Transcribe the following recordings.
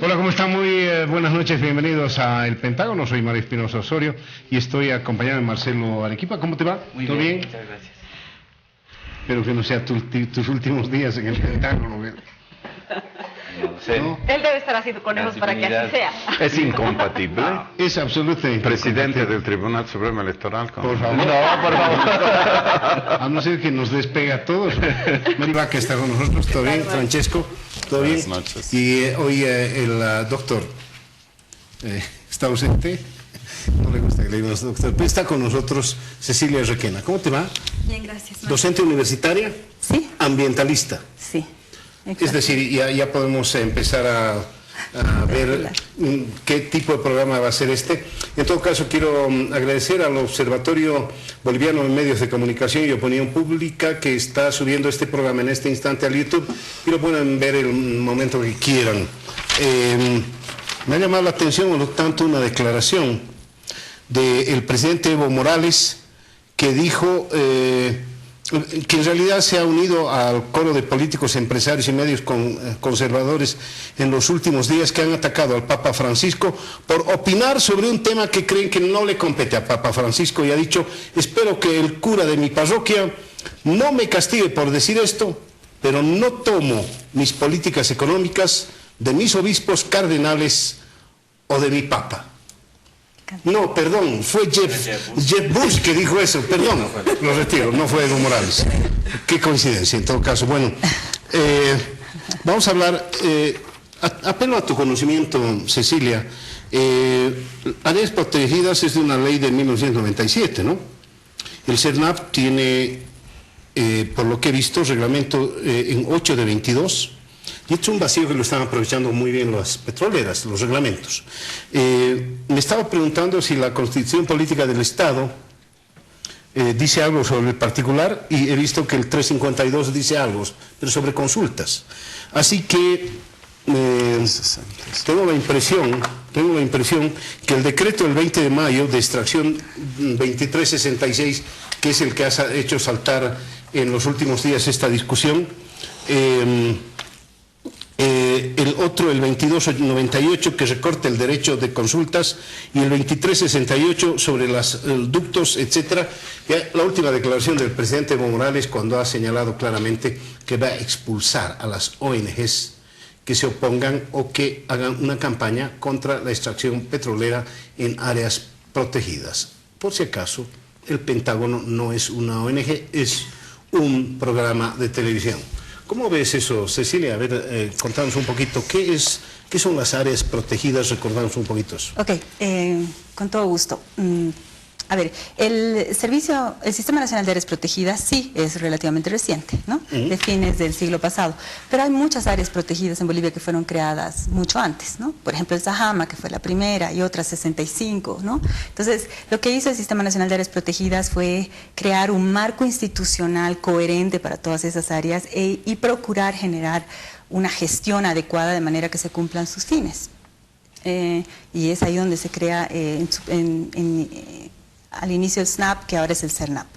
Hola, ¿cómo están? Muy buenas noches, bienvenidos a El Pentágono. Soy Mario Espinosa Osorio y estoy acompañado de Marcelo Arequipa. ¿Cómo te va? Muy ¿Todo bien? Muchas gracias. Espero que no sea tus últimos días en El Pentágono. No sé. ¿No? Él debe estar haciendo conejos para que así sea. Es incompatible. Es absolutamente Presidente incompatible. del Tribunal Supremo Electoral. Por favor. No, por favor. A no ser que nos despega a todos. Mari Vaca está con nosotros. ¿Todo bien? Francesco, ¿todo bien? Buenas noches. Y hoy el doctor está ausente. No le gusta que le digamos doctor. Pero está con nosotros Cecilia Requena. ¿Cómo te va? Bien, gracias. Docente universitaria. Sí, Ambientalista. sí. Es decir, ya podemos empezar a ver qué tipo de programa va a ser este. En todo caso, quiero agradecer al Observatorio Boliviano de Medios de Comunicación y Opinión Pública que está subiendo este programa en este instante al YouTube y lo pueden ver el momento que quieran. Me ha llamado la atención, por lo tanto, una declaración del presidente Evo Morales que dijo que en realidad se ha unido al coro de políticos, empresarios y medios conservadores en los últimos días que han atacado al Papa Francisco por opinar sobre un tema que creen que no le compete a Papa Francisco, y ha dicho: espero que el cura de mi parroquia no me castigue por decir esto, pero no tomo mis políticas económicas de mis obispos, cardenales o de mi Papa. No, perdón, fue Jeb Bush que dijo eso, perdón, lo retiro, no fue Evo Morales. Qué coincidencia, en todo caso. Bueno, vamos a hablar, apelo a tu conocimiento, Cecilia. Áreas protegidas es de una ley de 1997, ¿no? El CERNAP tiene, por lo que he visto, reglamento en 8 de 22. Y esto es un vacío que lo están aprovechando muy bien las petroleras, los reglamentos. Me estaba preguntando si la Constitución Política del Estado dice algo sobre el particular, y he visto que el 352 dice algo, pero sobre consultas. Así que tengo la impresión que el decreto del 20 de mayo de extracción 2366, que es el que ha hecho saltar en los últimos días esta discusión, el otro, el 2298, que recorta el derecho de consultas, y el 2368 sobre los ductos, etcétera. La última declaración del presidente Evo Morales, cuando ha señalado claramente que va a expulsar a las ONGs que se opongan o que hagan una campaña contra la extracción petrolera en áreas protegidas. Por si acaso, el Pentágono no es una ONG, es un programa de televisión. ¿Cómo ves eso, Cecilia? A ver, contanos un poquito, ¿qué son las áreas protegidas? Recordanos un poquito eso. Ok, con todo gusto. A ver, el Sistema Nacional de Áreas Protegidas sí es relativamente reciente, ¿no? De fines del siglo pasado. Pero hay muchas áreas protegidas en Bolivia que fueron creadas mucho antes, ¿no? Por ejemplo, el Sajama, que fue la primera, y otras 65, ¿no? Entonces, lo que hizo el Sistema Nacional de Áreas Protegidas fue crear un marco institucional coherente para todas esas áreas y procurar generar una gestión adecuada de manera que se cumplan sus fines. Y es ahí donde se crea al inicio el SNAP, que ahora es el CERNAP.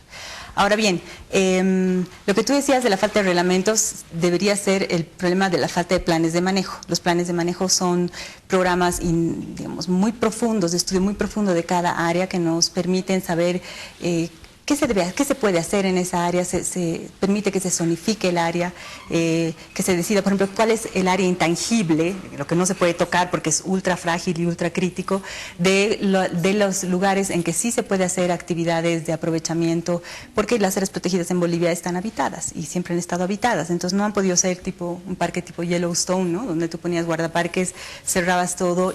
Ahora bien, lo que tú decías de la falta de reglamentos debería ser el problema de la falta de planes de manejo. Los planes de manejo son programas, digamos, muy profundos, de estudio muy profundo de cada área, que nos permiten saber qué se puede hacer en esa área. Se permite que se zonifique el área, que se decida, por ejemplo, cuál es el área intangible, lo que no se puede tocar porque es ultra frágil y ultra crítico, de los lugares en que sí se puede hacer actividades de aprovechamiento, porque las áreas protegidas en Bolivia están habitadas y siempre han estado habitadas. Entonces no han podido ser un parque tipo Yellowstone, ¿no? Donde tú ponías guardaparques, cerrabas todo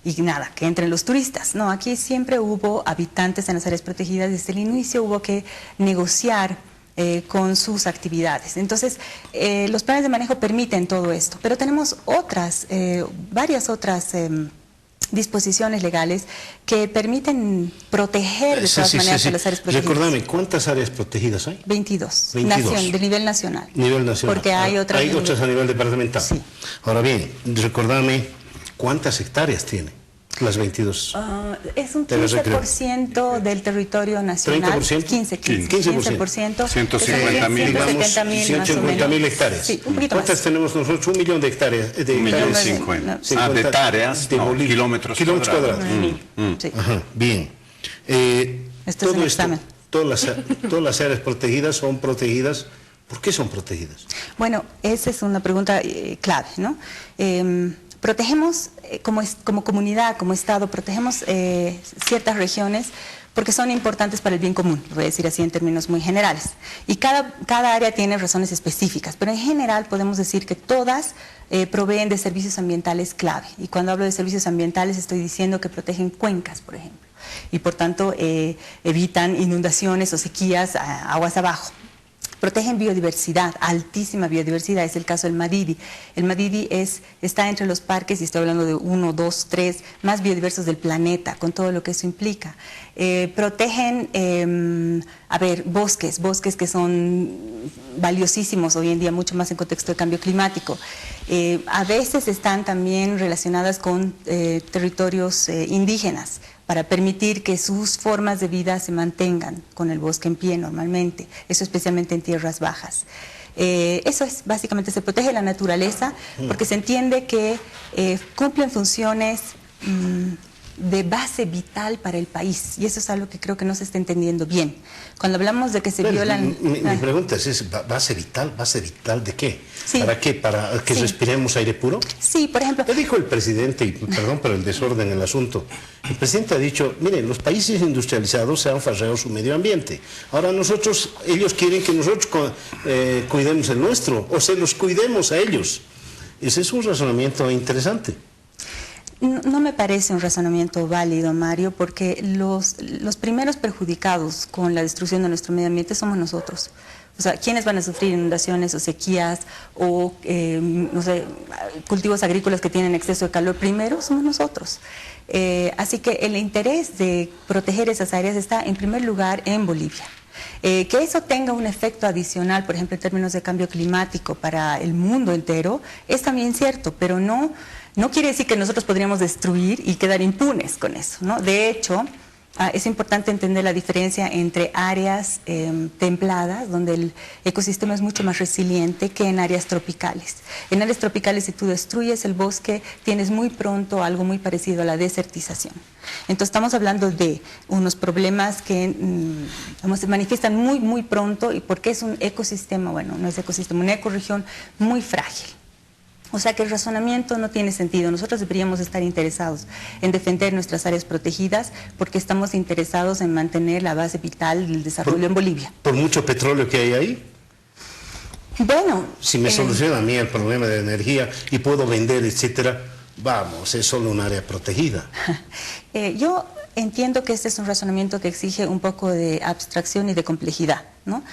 y nada, que entren los turistas. No, aquí siempre hubo habitantes en las áreas protegidas. Desde el inicio hubo que negociar con sus actividades. Entonces, los planes de manejo permiten todo esto, pero tenemos varias otras disposiciones legales que permiten proteger de todas maneras a las áreas protegidas. Recordame, ¿cuántas áreas protegidas hay? 22. 22. De nivel nacional. Nivel nacional. Porque hay otras. Hay otras a nivel departamental. Sí. Ahora bien, recordame, ¿cuántas hectáreas tiene? las 22? Es un Te las recreo. 15% del territorio nacional. 30%? 15%. 150.000. Digamos, 150.000 hectáreas. Sí, un poquito ¿Cuántas más. tenemos nosotros? 1 millón de hectáreas. De 1.050.000. Ah, de hectáreas, de no, Bolivia. kilómetros Kilómetros cuadrados. Sí. Ajá, bien. Esto es un examen. Todas las áreas protegidas son protegidas. ¿Por qué son protegidas? Bueno, esa es una pregunta clave, ¿no? Protegemos como comunidad, como Estado, protegemos ciertas regiones porque son importantes para el bien común, voy a decir así en términos muy generales. Y cada área tiene razones específicas, pero en general podemos decir que todas proveen de servicios ambientales clave. Y cuando hablo de servicios ambientales estoy diciendo que protegen cuencas, por ejemplo, y por tanto evitan inundaciones o sequías aguas abajo. Protegen biodiversidad, altísima biodiversidad, es el caso del Madidi. El Madidi está entre los parques, y estoy hablando de 1, 2, 3, más biodiversos del planeta, con todo lo que eso implica. Protegen, bosques que son valiosísimos hoy en día, mucho más en contexto de cambio climático. A veces están también relacionadas con territorios indígenas, para permitir que sus formas de vida se mantengan con el bosque en pie normalmente, eso especialmente en tierras bajas. Eso es, básicamente se protege la naturaleza porque se entiende que cumplen funciones de base vital para el país, y eso es algo que creo que no se está entendiendo bien. Cuando hablamos de que se violan... Mi pregunta es, ¿base vital? ¿Base vital de qué? Sí. ¿Para qué? ¿Para que respiremos aire puro? Sí, por ejemplo... ¿Qué dijo el presidente? Y perdón por el desorden en el asunto. El presidente ha dicho, miren, los países industrializados se han farreado su medio ambiente. Ahora ellos quieren que nosotros cuidemos el nuestro, o se los cuidemos a ellos. Ese es un razonamiento interesante. No me parece un razonamiento válido, Mario, porque los primeros perjudicados con la destrucción de nuestro medio ambiente somos nosotros. O sea, ¿quiénes van a sufrir inundaciones o sequías o, cultivos agrícolas que tienen exceso de calor? Primero somos nosotros. Así que el interés de proteger esas áreas está en primer lugar en Bolivia. Que eso tenga un efecto adicional, por ejemplo, en términos de cambio climático para el mundo entero, es también cierto, pero no quiere decir que nosotros podríamos destruir y quedar impunes con eso, ¿no? De hecho, es importante entender la diferencia entre áreas templadas, donde el ecosistema es mucho más resiliente, que en áreas tropicales. En áreas tropicales, si tú destruyes el bosque, tienes muy pronto algo muy parecido a la desertización. Entonces estamos hablando de unos problemas que se manifiestan muy, muy pronto, y porque es un ecosistema, bueno, no es ecosistema, una ecorregión muy frágil. O sea que el razonamiento no tiene sentido. Nosotros deberíamos estar interesados en defender nuestras áreas protegidas porque estamos interesados en mantener la base vital del desarrollo en Bolivia. ¿Por mucho petróleo que hay ahí? Bueno... Si me soluciona a mí el problema de energía y puedo vender, etcétera, vamos, es solo un área protegida. Yo entiendo que este es un razonamiento que exige un poco de abstracción y de complejidad, ¿no?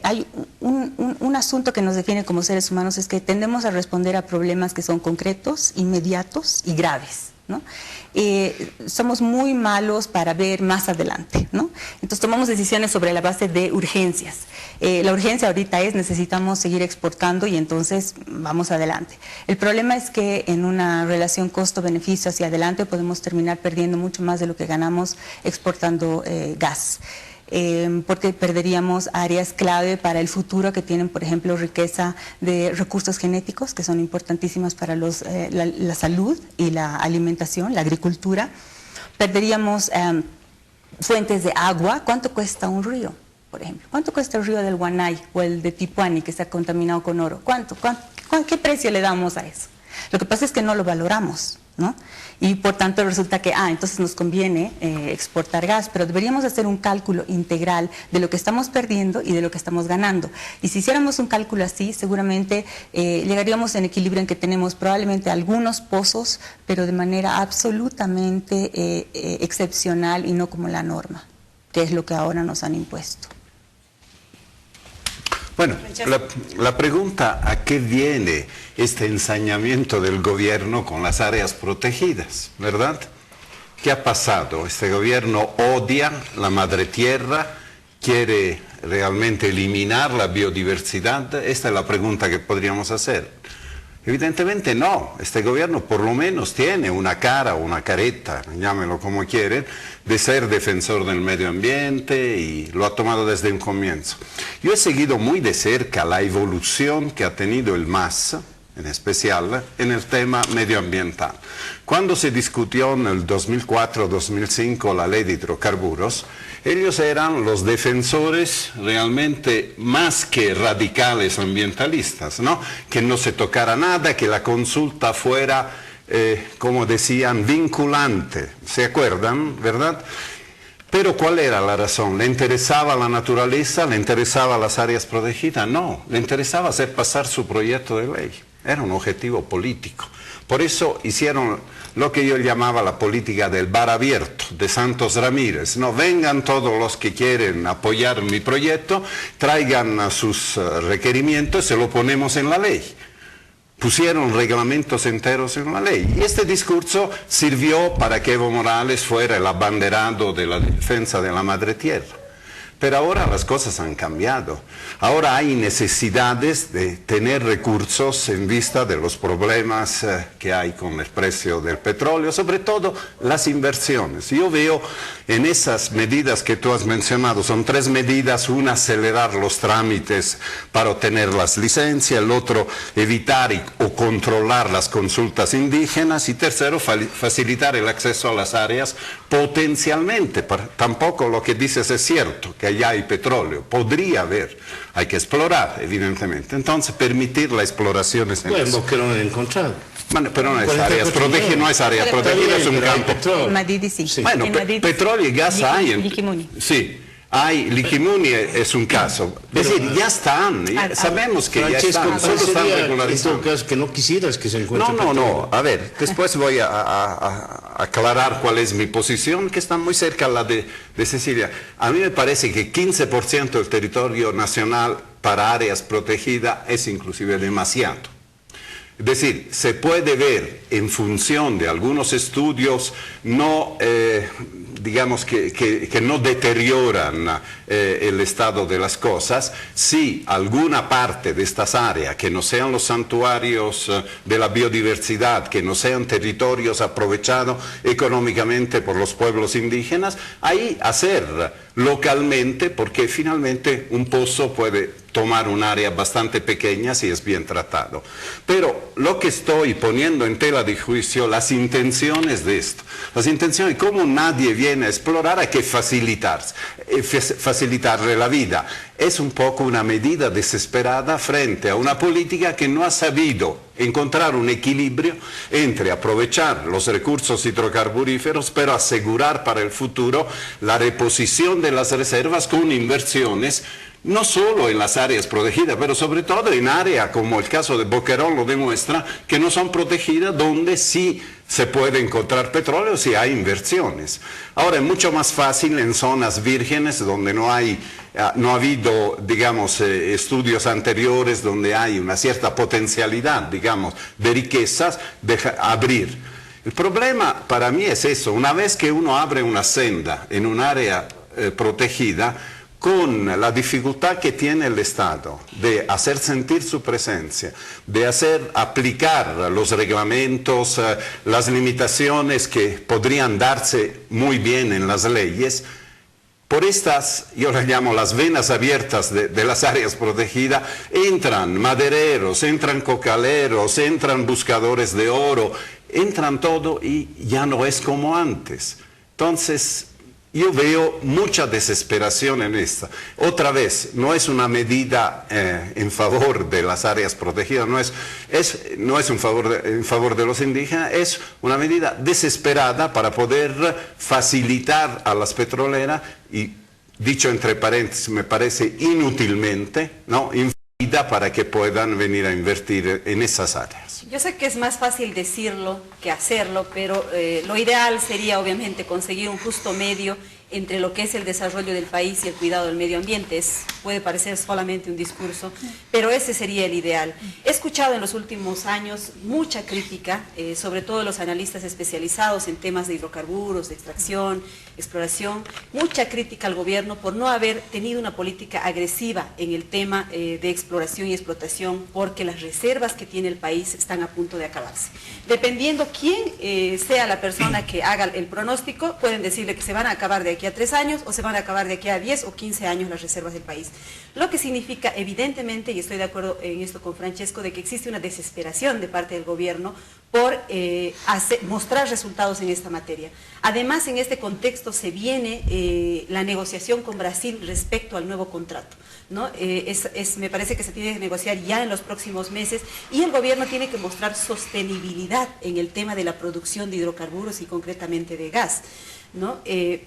Hay un asunto que nos define como seres humanos, es que tendemos a responder a problemas que son concretos, inmediatos y graves, ¿no? Somos muy malos para ver más adelante, ¿no? Entonces tomamos decisiones sobre la base de urgencias. La urgencia ahorita necesitamos seguir exportando y entonces vamos adelante. El problema es que en una relación costo-beneficio hacia adelante podemos terminar perdiendo mucho más de lo que ganamos exportando gas. Porque perderíamos áreas clave para el futuro que tienen, por ejemplo, riqueza de recursos genéticos que son importantísimas para la salud y la alimentación, la agricultura. Perderíamos fuentes de agua. ¿Cuánto cuesta un río, por ejemplo? ¿Cuánto cuesta el río del Guanay o el de Tipuani que está contaminado con oro? ¿Qué precio le damos a eso? Lo que pasa es que no lo valoramos, ¿no? Y por tanto resulta que, entonces nos conviene exportar gas, pero deberíamos hacer un cálculo integral de lo que estamos perdiendo y de lo que estamos ganando. Y si hiciéramos un cálculo así, seguramente llegaríamos en equilibrio en que tenemos probablemente algunos pozos, pero de manera absolutamente excepcional y no como la norma, que es lo que ahora nos han impuesto. Bueno, la pregunta, ¿a qué viene este ensañamiento del gobierno con las áreas protegidas, verdad? ¿Qué ha pasado? Este gobierno odia la madre tierra, quiere realmente eliminar la biodiversidad. Esta es la pregunta que podríamos hacer. Evidentemente no, este gobierno por lo menos tiene una cara o una careta, llámenlo como quieren, de ser defensor del medio ambiente y lo ha tomado desde un comienzo. Yo he seguido muy de cerca la evolución que ha tenido el MAS, en especial en el tema medioambiental. Cuando se discutió en el 2004-2005 la ley de hidrocarburos, ellos eran los defensores realmente más que radicales ambientalistas, ¿no? Que no se tocara nada, que la consulta fuera, como decían, vinculante. ¿Se acuerdan, verdad? Pero ¿cuál era la razón? ¿Le interesaba la naturaleza? ¿Le interesaba las áreas protegidas? No, le interesaba hacer pasar su proyecto de ley. Era un objetivo político. Por eso hicieron lo que yo llamaba la política del bar abierto, de Santos Ramírez. No, vengan todos los que quieren apoyar mi proyecto, traigan sus requerimientos y se lo ponemos en la ley. Pusieron reglamentos enteros en la ley. Y este discurso sirvió para que Evo Morales fuera el abanderado de la defensa de la madre tierra. Pero ahora las cosas han cambiado. Ahora hay necesidades de tener recursos en vista de los problemas que hay con el precio del petróleo, sobre todo las inversiones. Yo veo en esas medidas que tú has mencionado, son 3 medidas: una, acelerar los trámites para obtener las licencias; el otro, evitar o controlar las consultas indígenas; y tercero, facilitar el acceso a las áreas potencialmente. Tampoco lo que dices es cierto, que allá hay petróleo, podría haber, hay que explorar, evidentemente. Entonces, permitir la exploración es Bueno, en Boquerón han encontrado. Bueno, pero no es áreas protegidas, no es área protegida, es un campo. En Madrid sí. Sí. Bueno, En Madrid, petróleo y gas hay. Liquimuni. Sí, hay. Liquimuni es un caso. Es decir, ya están, sabemos que ya están, solo están parecería, en regularizados. todo caso, que no quisieras que se encuentre No, petróleo. a ver, después voy a aclarar cuál es mi posición, que está muy cerca a la de Cecilia. A mí me parece que 15% del territorio nacional para áreas protegidas es inclusive demasiado. Es decir, se puede ver en función de algunos estudios, no, digamos que no deterioran el estado de las cosas, si alguna parte de estas áreas, que no sean los santuarios de la biodiversidad, que no sean territorios aprovechados económicamente por los pueblos indígenas, ahí hacer localmente, porque finalmente un pozo puede tomar un área bastante pequeña si es bien tratado. Pero lo que estoy poniendo en tela de juicio, las intenciones de esto. Las intenciones, como nadie viene a explorar, hay que facilitarle la vida. Es un poco una medida desesperada frente a una política que no ha sabido encontrar un equilibrio entre aprovechar los recursos hidrocarburíferos, pero asegurar para el futuro la reposición de las reservas con inversiones, no solo en las áreas protegidas, pero sobre todo en áreas como el caso de Boquerón lo demuestra, que no son protegidas, donde sí se puede encontrar petróleo si hay inversiones. Ahora es mucho más fácil en zonas vírgenes donde no ha habido, digamos, estudios anteriores, donde hay una cierta potencialidad, digamos, de riquezas, abrir. El problema para mí es eso: una vez que uno abre una senda en un área protegida, con la dificultad que tiene el Estado de hacer sentir su presencia, de hacer aplicar los reglamentos, las limitaciones que podrían darse muy bien en las leyes, por estas, yo las llamo las venas abiertas de las áreas protegidas, entran madereros, entran cocaleros, entran buscadores de oro, entran todo y ya no es como antes. Entonces, yo veo mucha desesperación en esta. Otra vez, no es una medida en favor de las áreas protegidas, no es en favor de los indígenas, es una medida desesperada para poder facilitar a las petroleras, y dicho entre paréntesis, me parece inútilmente, ¿no?, para que puedan venir a invertir en esas áreas. Yo sé que es más fácil decirlo que hacerlo, pero lo ideal sería obviamente conseguir un justo medio entre lo que es el desarrollo del país y el cuidado del medio ambiente. Puede parecer solamente un discurso, pero ese sería el ideal. He escuchado en los últimos años mucha crítica, sobre todo de los analistas especializados en temas de hidrocarburos, de extracción, exploración, mucha crítica al gobierno por no haber tenido una política agresiva en el tema de exploración y explotación, porque las reservas que tiene el país están a punto de acabarse. Dependiendo quién sea la persona que haga el pronóstico, pueden decirle que se van a acabar de aquí a 3 años o se van a acabar de aquí a 10 o 15 años las reservas del país. Lo que significa evidentemente, y estoy de acuerdo en esto con Francesco, de que existe una desesperación de parte del gobierno por mostrar resultados en esta materia. Además, en este contexto se viene la negociación con Brasil respecto al nuevo contrato, ¿no? Me parece que se tiene que negociar ya en los próximos meses y el gobierno tiene que mostrar sostenibilidad en el tema de la producción de hidrocarburos y concretamente de gas, ¿no?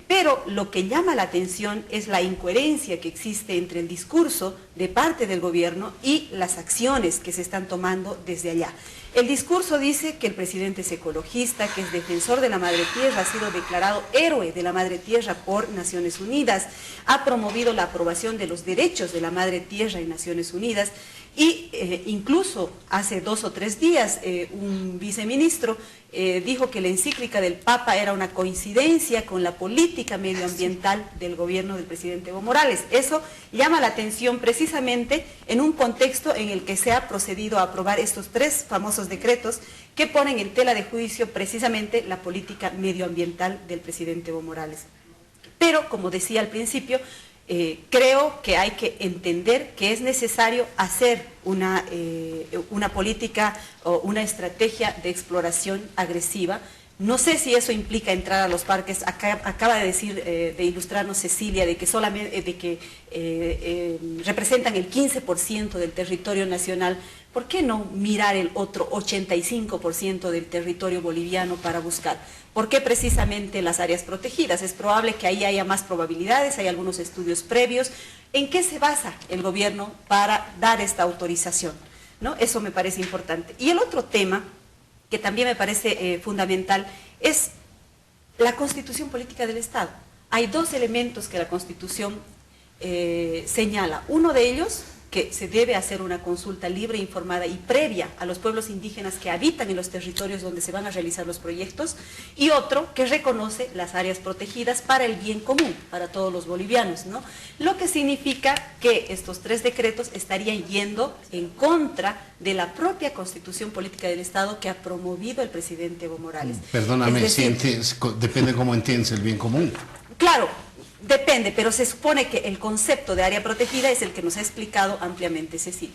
Pero lo que llama la atención es la incoherencia que existe entre el discurso de parte del gobierno y las acciones que se están tomando desde allá. El discurso dice que el presidente es ecologista, que es defensor de la madre tierra, ha sido declarado héroe de la madre tierra por Naciones Unidas, ha promovido la aprobación de los derechos de la madre tierra en Naciones Unidas y incluso hace 2 o 3 días un viceministro dijo que la encíclica del Papa era una coincidencia con la política medioambiental del gobierno del presidente Evo Morales. Eso llama la atención precisamente en un contexto en el que se ha procedido a aprobar estos 3 famosos decretos que ponen en tela de juicio precisamente la política medioambiental del presidente Evo Morales. Pero, como decía al principio, creo que hay que entender que es necesario hacer una política o una estrategia de exploración agresiva. No sé si eso implica entrar a los parques. Acaba de decir, de ilustrarnos Cecilia, de que solamente representan el 15% del territorio nacional. ¿Por qué no mirar el otro 85% del territorio boliviano para buscar? ¿Por qué precisamente las áreas protegidas? Es probable que ahí haya más probabilidades, hay algunos estudios previos. ¿En qué se basa el gobierno para dar esta autorización, ¿no? Eso me parece importante. Y el otro tema que también me parece fundamental es la constitución política del Estado. Hay 2 elementos que la Constitución señala. Uno de ellos, que se debe hacer una consulta libre, informada y previa a los pueblos indígenas que habitan en los territorios donde se van a realizar los proyectos, y otro que reconoce las áreas protegidas para el bien común, para todos los bolivianos, ¿no? Lo que significa que estos 3 decretos estarían yendo en contra de la propia Constitución Política del Estado que ha promovido el presidente Evo Morales. Perdóname, Es decir, depende cómo entiendes el bien común. Claro, depende, pero se supone que el concepto de área protegida es el que nos ha explicado ampliamente Cecilia,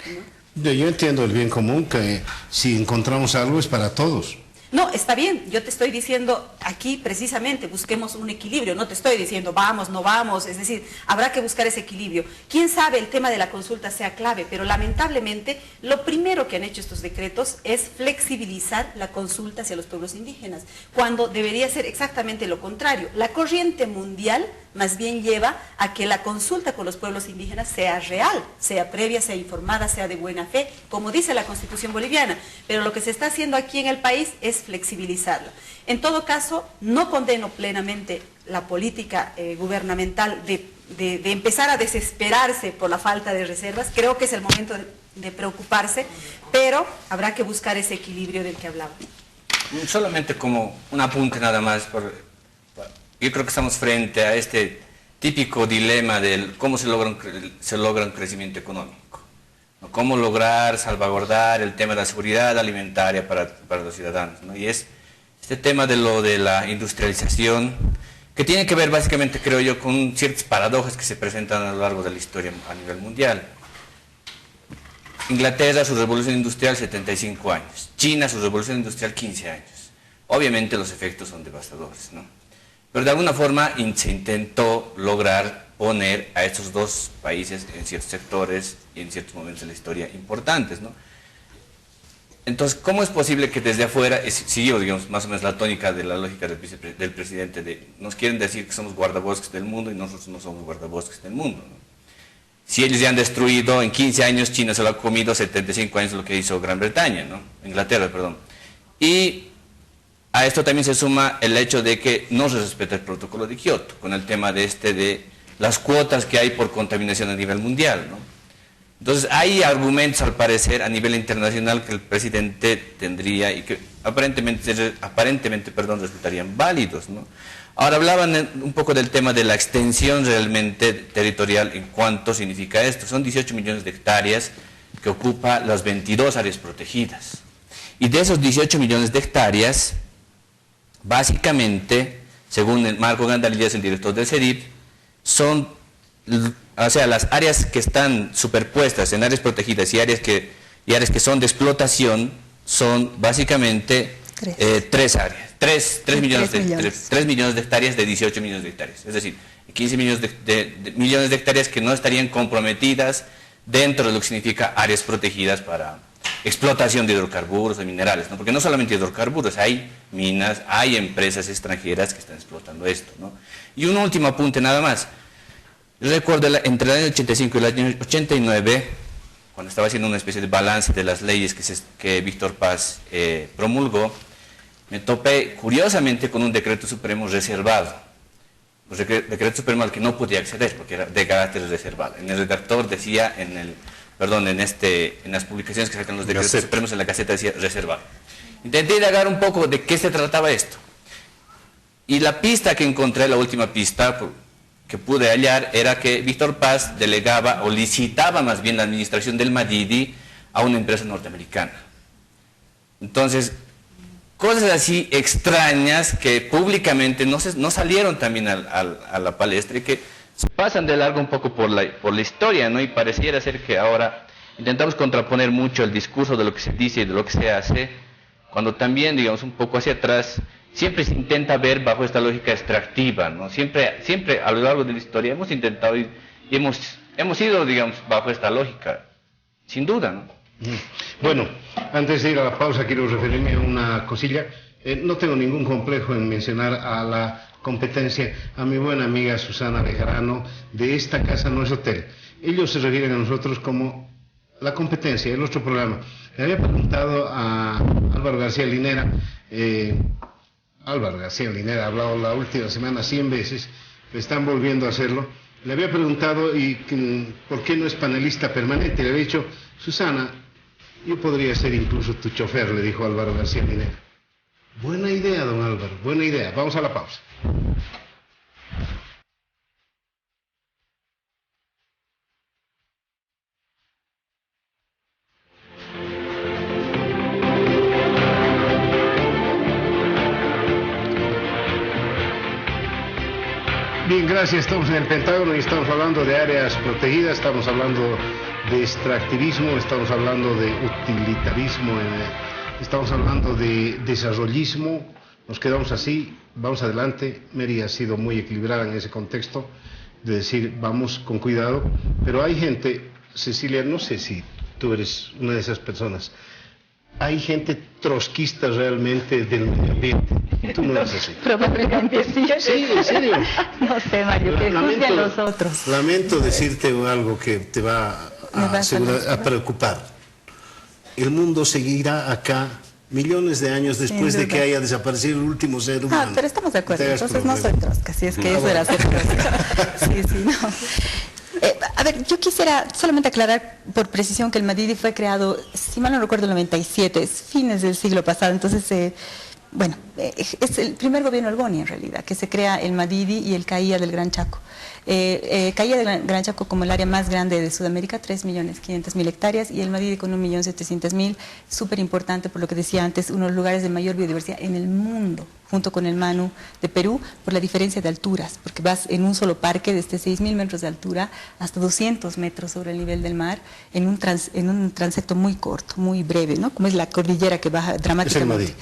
¿no? Yo entiendo el bien común, que si encontramos algo es para todos. No, está bien, yo te estoy diciendo aquí precisamente busquemos un equilibrio, no te estoy diciendo vamos, no vamos, es decir, habrá que buscar ese equilibrio. Quién sabe el tema de la consulta sea clave, pero lamentablemente lo primero que han hecho estos decretos es flexibilizar la consulta hacia los pueblos indígenas, cuando debería ser exactamente lo contrario. La corriente mundial más bien lleva a que la consulta con los pueblos indígenas sea real, sea previa, sea informada, sea de buena fe, como dice la Constitución boliviana, pero lo que se está haciendo aquí en el país es flexibilizarla. En todo caso, no condeno plenamente la política gubernamental de empezar a desesperarse por la falta de reservas. Creo que es el momento de preocuparse, pero habrá que buscar ese equilibrio del que hablaba. Solamente como un apunte nada más, yo creo que estamos frente a este típico dilema del cómo se logra un crecimiento económico, ¿no? Cómo lograr salvaguardar el tema de la seguridad alimentaria para los ciudadanos, ¿no? Y es este tema de lo de la industrialización, que tiene que ver básicamente, creo yo, con ciertas paradojas que se presentan a lo largo de la historia a nivel mundial. Inglaterra, su revolución industrial, 75 años. China, su revolución industrial, 15 años. Obviamente los efectos son devastadores, ¿no? Pero de alguna forma se intentó lograr poner a estos 2 países en ciertos sectores y en ciertos momentos de la historia importantes, ¿no? Entonces, ¿cómo es posible que desde afuera, siguió, digamos, más o menos la tónica de la lógica del presidente, nos quieren decir que somos guardabosques del mundo y nosotros no somos guardabosques del mundo, ¿no? Si ellos ya han destruido, en 15 años China se lo ha comido, 75 años lo que hizo Gran Bretaña, ¿no? Inglaterra, perdón. Y A esto también se suma el hecho de que no se respeta el protocolo de Kioto, con el tema de las cuotas que hay por contaminación a nivel mundial, ¿no? Entonces hay argumentos al parecer a nivel internacional que el presidente tendría y que aparentemente resultarían válidos, ¿no? Ahora hablaban un poco del tema de la extensión realmente territorial. ¿En cuánto significa esto? Son 18 millones de hectáreas que ocupa las 22 áreas protegidas. Y de esos 18 millones de hectáreas, básicamente, según el Marco Gandalías, el director del CEDIP, son, o sea, las áreas que están superpuestas en áreas protegidas y áreas que son de explotación son básicamente tres áreas. 3 millones de hectáreas de 18 millones de hectáreas. Es decir, 15 millones de hectáreas que no estarían comprometidas dentro de lo que significa áreas protegidas para explotación de hidrocarburos, de minerales, ¿no? Porque no solamente hidrocarburos, hay minas, hay empresas extranjeras que están explotando esto, ¿no? Y un último apunte nada más. Yo recuerdo entre el año 85 y el año 89, cuando estaba haciendo una especie de balance de las leyes que Víctor Paz promulgó, me topé curiosamente con un decreto supremo reservado. Un decreto supremo al que no podía acceder porque era de carácter reservado. En el redactor decía, en las publicaciones que sacan los decretos supremos, en la Gaceta decía reservado. Intenté indagar un poco de qué se trataba esto. Y la pista que encontré, la última pista que pude hallar, era que Víctor Paz delegaba o licitaba más bien la administración del Madidi a una empresa norteamericana. Entonces, cosas así extrañas que públicamente no salieron también a la palestra y que se pasan de largo un poco por la historia, ¿no? Y pareciera ser que ahora intentamos contraponer mucho el discurso de lo que se dice y de lo que se hace, cuando también, digamos, un poco hacia atrás, siempre se intenta ver bajo esta lógica extractiva, ¿no? Siempre a lo largo de la historia hemos intentado y hemos ido, digamos, bajo esta lógica, sin duda, ¿no? Bueno, antes de ir a la pausa quiero referirme a una cosilla. No tengo ningún complejo en mencionar a la competencia, a mi buena amiga Susana Bejarano de Esta Casa No Es Hotel. Ellos se refieren a nosotros como la competencia, el otro programa. Le había preguntado a Álvaro García Linera, Álvaro García Linera ha hablado la última semana 100 veces, están volviendo a hacerlo. Le había preguntado por qué no es panelista permanente. Le había dicho, Susana, yo podría ser incluso tu chofer, le dijo Álvaro García Linera. Buena idea, don Álvaro, buena idea. Vamos a la pausa. Bien, gracias. Estamos en el Pentágono y estamos hablando de áreas protegidas, estamos hablando de extractivismo, estamos hablando de utilitarismo, estamos hablando de desarrollismo. Nos quedamos así, vamos adelante. Mary ha sido muy equilibrada en ese contexto de decir vamos con cuidado, pero hay gente, Cecilia, no sé si tú eres una de esas personas, hay gente trotskista realmente del medio ambiente. Tú no eres así. Probablemente sí. Sí, en serio. No sé, Mario, que juzgue a los otros. Lamento decirte algo que te va a preocupar. El mundo seguirá acá millones de años después de que haya desaparecido el último ser humano. Ah, pero estamos de acuerdo. Entonces no soy trosca, si es que eso era ser trosca. Sí, no. A ver, yo quisiera solamente aclarar por precisión que el Madidi fue creado, si mal no recuerdo, en el 97, es fines del siglo pasado. Entonces, bueno, es el primer gobierno del Boni en realidad, que se crea el Madidi y el CAIA del Gran Chaco. CAIA del Gran Chaco como el área más grande de Sudamérica, 3.500.000 hectáreas, y el Madidi con 1.700.000, súper importante por lo que decía antes, uno de los lugares de mayor biodiversidad en el mundo, junto con el Manu de Perú, por la diferencia de alturas, porque vas en un solo parque desde 6.000 metros de altura hasta 200 metros sobre el nivel del mar, en un transecto muy corto, muy breve, ¿no? Como es la cordillera que baja dramáticamente.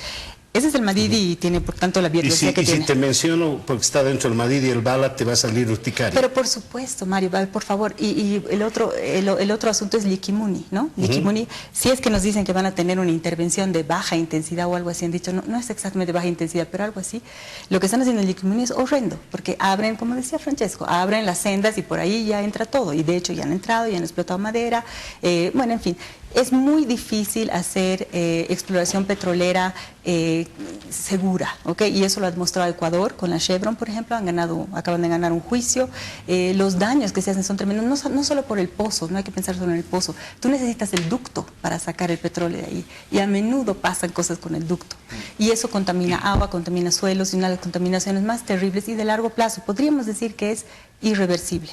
Ese es el Madidi y tiene, por tanto, la biodiversidad que tiene. Y si te menciono, porque está dentro del Madidi, el Bala, te va a salir urticaria. Pero por supuesto, Mario, por favor. Y el otro asunto es Liquimuni, ¿no? Liquimuni, si es que nos dicen que van a tener una intervención de baja intensidad o algo así, han dicho, no es exactamente baja intensidad, pero algo así. Lo que están haciendo en Liquimuni es horrendo, porque abren, como decía Francesco, abren las sendas y por ahí ya entra todo. Y de hecho ya han entrado, ya han explotado madera. Bueno, en fin. Es muy difícil hacer exploración petrolera segura, ¿ok? Y eso lo ha demostrado Ecuador con la Chevron, por ejemplo, acaban de ganar un juicio. Los daños que se hacen son tremendos, no solo por el pozo, no hay que pensar solo en el pozo. Tú necesitas el ducto para sacar el petróleo de ahí, y a menudo pasan cosas con el ducto. Y eso contamina agua, contamina suelos, y una de las contaminaciones más terribles y de largo plazo. Podríamos decir que es irreversible.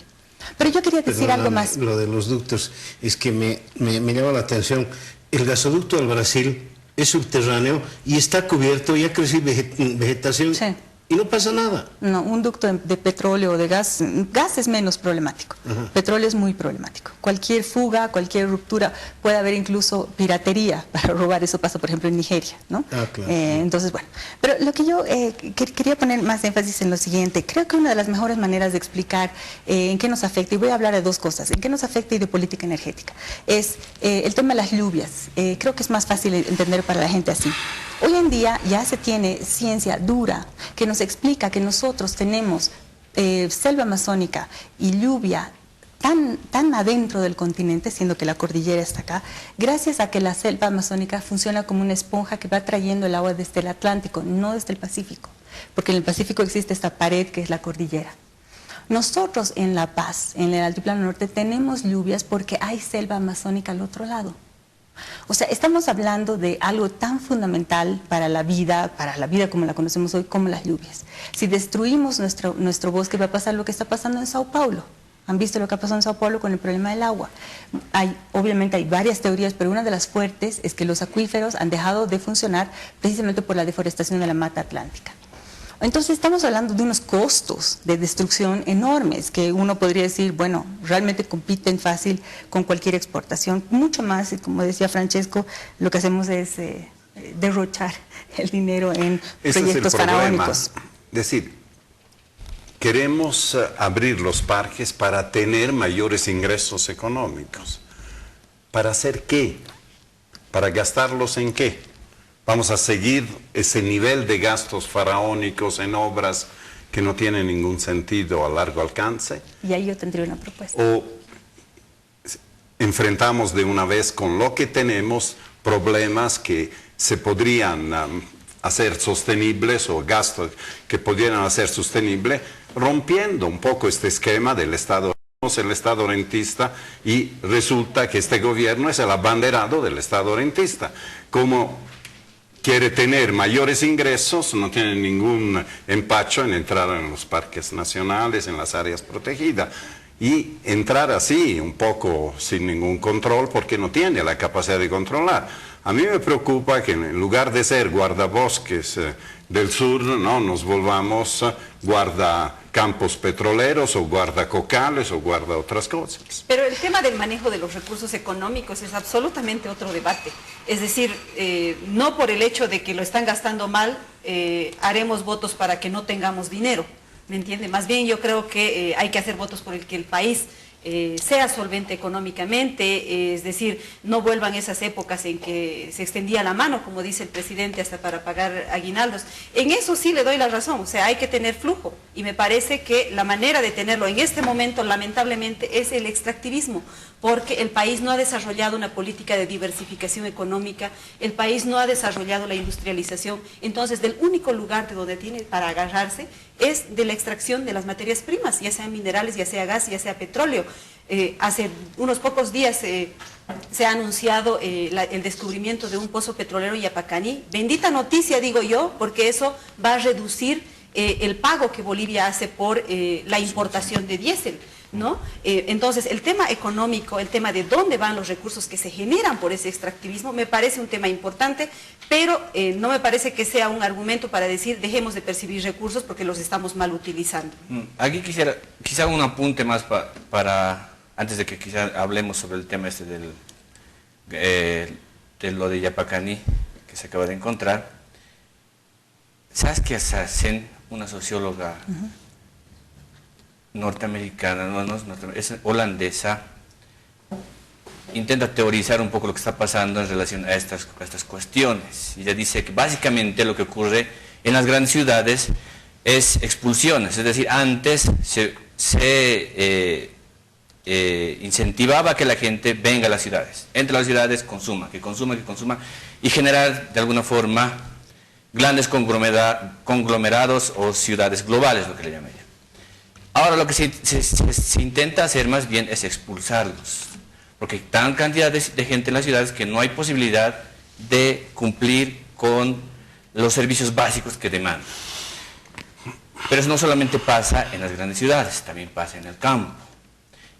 Pero yo quería decir algo más. Lo de los ductos es que me llama la atención. El gasoducto al Brasil es subterráneo y está cubierto y ha crecido vegetación, sí, y no pasa nada. No, un ducto de petróleo o de gas es menos problemático. Ajá. Petróleo es muy problemático. Cualquier fuga, cualquier ruptura, puede haber incluso piratería para robar. Eso pasa, por ejemplo, en Nigeria, ¿no? Ah, claro. Entonces, bueno. Pero lo que yo quería poner más énfasis en lo siguiente. Creo que una de las mejores maneras de explicar en qué nos afecta, y voy a hablar de dos cosas, en qué nos afecta y de política energética, es el tema de las lluvias. Creo que es más fácil entender para la gente así. Hoy en día ya se tiene ciencia dura que nos explica que nosotros tenemos selva amazónica y lluvia tan adentro del continente, siendo que la cordillera está acá, gracias a que la selva amazónica funciona como una esponja que va trayendo el agua desde el Atlántico, no desde el Pacífico, porque en el Pacífico existe esta pared que es la cordillera. Nosotros en La Paz, en el Altiplano Norte, tenemos lluvias porque hay selva amazónica al otro lado. O sea, estamos hablando de algo tan fundamental para la vida como la conocemos hoy, como las lluvias. Si destruimos nuestro bosque, va a pasar lo que está pasando en Sao Paulo. ¿Han visto lo que ha pasado en Sao Paulo con el problema del agua? Obviamente hay varias teorías, pero una de las fuertes es que los acuíferos han dejado de funcionar precisamente por la deforestación de la mata atlántica. Entonces estamos hablando de unos costos de destrucción enormes que uno podría decir, bueno, realmente compiten fácil con cualquier exportación, mucho más, y como decía Francesco, lo que hacemos es derrochar el dinero en proyectos faraónicos. Es decir, queremos abrir los parques para tener mayores ingresos económicos. ¿Para hacer qué? ¿Para gastarlos en qué? Vamos a seguir ese nivel de gastos faraónicos en obras que no tienen ningún sentido a largo alcance. Y ahí yo tendría una propuesta. O enfrentamos de una vez con lo que tenemos problemas que se podrían hacer sostenibles, o gastos que pudieran hacer sostenibles, rompiendo un poco este esquema del Estado. El Estado rentista, y resulta que este gobierno es el abanderado del Estado rentista. Como quiere tener mayores ingresos, no tiene ningún empacho en entrar en los parques nacionales, en las áreas protegidas, y entrar así, un poco sin ningún control, porque no tiene la capacidad de controlar. A mí me preocupa que en lugar de ser guardabosques del sur, no nos volvamos guardacampos petroleros, o guardacocales, o guarda otras cosas. Pero el tema del manejo de los recursos económicos es absolutamente otro debate. Es decir, no por el hecho de que lo están gastando mal, haremos votos para que no tengamos dinero, ¿me entiende? Más bien yo creo que hay que hacer votos por el que el país sea solvente económicamente, es decir, no vuelvan esas épocas en que se extendía la mano, como dice el presidente, hasta para pagar aguinaldos. En eso sí le doy la razón, o sea, hay que tener flujo, y me parece que la manera de tenerlo en este momento, lamentablemente, es el extractivismo, porque el país no ha desarrollado una política de diversificación económica, el país no ha desarrollado la industrialización. Entonces, del único lugar de donde tiene para agarrarse es de la extracción de las materias primas, ya sean minerales, ya sea gas, ya sea petróleo. Hace unos pocos días se ha anunciado el descubrimiento de un pozo petrolero en Yapacaní. Bendita noticia, digo yo, porque eso va a reducir el pago que Bolivia hace por la importación de diésel, ¿no? Entonces, el tema económico, el tema de dónde van los recursos que se generan por ese extractivismo, me parece un tema importante, pero no me parece que sea un argumento para decir dejemos de percibir recursos porque los estamos mal utilizando. Aquí quizá un apunte más para antes de que quizá hablemos sobre el tema este de lo de Yapacaní, que se acaba de encontrar. Saskia Sassen, una socióloga norteamericana, es holandesa, intenta teorizar un poco lo que está pasando en relación a estas cuestiones. Ella dice que básicamente lo que ocurre en las grandes ciudades es expulsiones, es decir, antes se incentivaba a que la gente venga a las ciudades, entre las ciudades, consuma, y generar de alguna forma grandes conglomerados o ciudades globales, lo que le llamaría. Ahora lo que se intenta hacer más bien es expulsarlos, porque hay tan cantidad de gente en las ciudades que no hay posibilidad de cumplir con los servicios básicos que demandan. Pero eso no solamente pasa en las grandes ciudades, también pasa en el campo.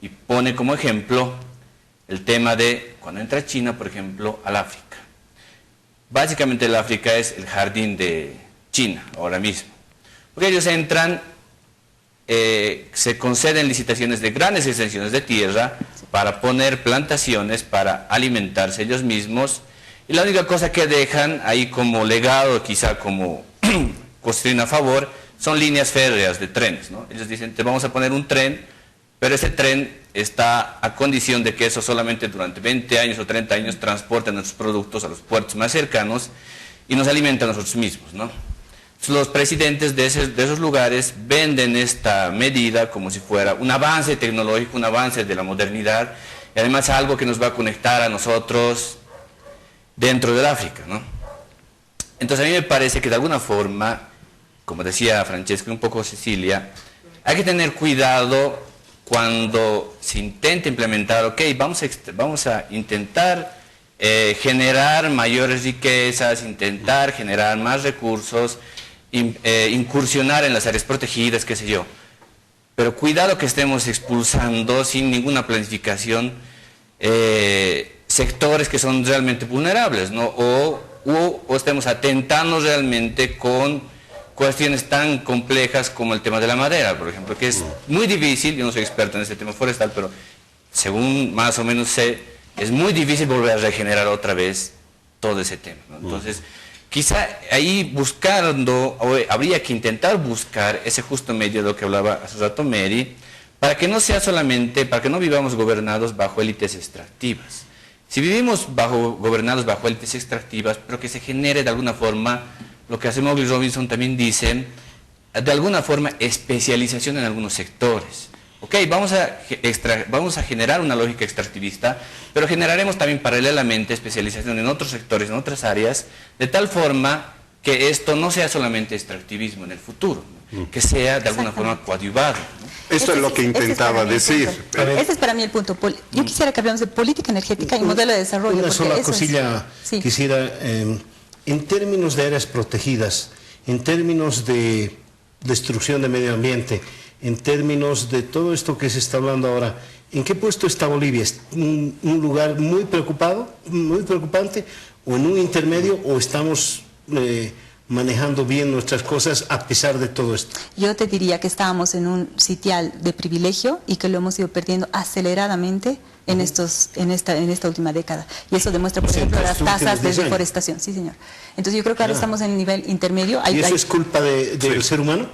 Y pone como ejemplo el tema de cuando entra China, por ejemplo, al África. Básicamente el África es el jardín de China ahora mismo. Porque ellos entran, se conceden licitaciones de grandes extensiones de tierra para poner plantaciones, para alimentarse ellos mismos. Y la única cosa que dejan ahí como legado, quizá como construir a favor, son líneas férreas de trenes, ¿no? Ellos dicen, te vamos a poner un tren, pero ese tren está a condición de que eso solamente durante 20 años o 30 años transporte nuestros productos a los puertos más cercanos y nos alimenta a nosotros mismos, ¿no? Los presidentes de esos lugares venden esta medida como si fuera un avance tecnológico, un avance de la modernidad, y además algo que nos va a conectar a nosotros dentro del África, ¿no? Entonces a mí me parece que de alguna forma, como decía Francesca, un poco Cecilia, hay que tener cuidado cuando se intenta implementar, ok, vamos a intentar generar mayores riquezas, intentar generar más recursos, incursionar en las áreas protegidas, qué sé yo. Pero cuidado que estemos expulsando sin ninguna planificación sectores que son realmente vulnerables, ¿no? O estemos atentando realmente con cuestiones tan complejas como el tema de la madera, por ejemplo, que es muy difícil, yo no soy experto en este tema forestal, pero según más o menos sé, es muy difícil volver a regenerar otra vez todo ese tema, ¿no? Entonces, quizá ahí buscando, o habría que intentar buscar ese justo medio de lo que hablaba hace rato Mary, para que no sea solamente, para que no vivamos gobernados bajo élites extractivas. Si vivimos gobernados bajo élites extractivas, pero que se genere de alguna forma, lo que hace Mowgli Robinson también dice, de alguna forma especialización en algunos sectores. Ok, vamos a generar una lógica extractivista, pero generaremos también paralelamente especialización en otros sectores, en otras áreas, de tal forma que esto no sea solamente extractivismo en el futuro, ¿no? Que sea de alguna forma coadyuvado, ¿no? Esto es lo que intentaba decir. Ese es para mí el punto. Yo quisiera que hablemos de política energética y modelo de desarrollo. Una sola cosilla sí. quisiera, en términos de áreas protegidas, en términos de destrucción de medio ambiente, en términos de todo esto que se está hablando ahora, ¿en qué puesto está Bolivia? ¿Es un lugar muy preocupante, o en un intermedio, o estamos manejando bien nuestras cosas a pesar de todo esto? Yo te diría que estábamos en un sitial de privilegio y que lo hemos ido perdiendo aceleradamente en esta última década. Y eso demuestra, por ejemplo, las tasas de deforestación. Sí, señor. Entonces yo creo que ahora estamos en el nivel intermedio. ¿Y eso es culpa del ser humano?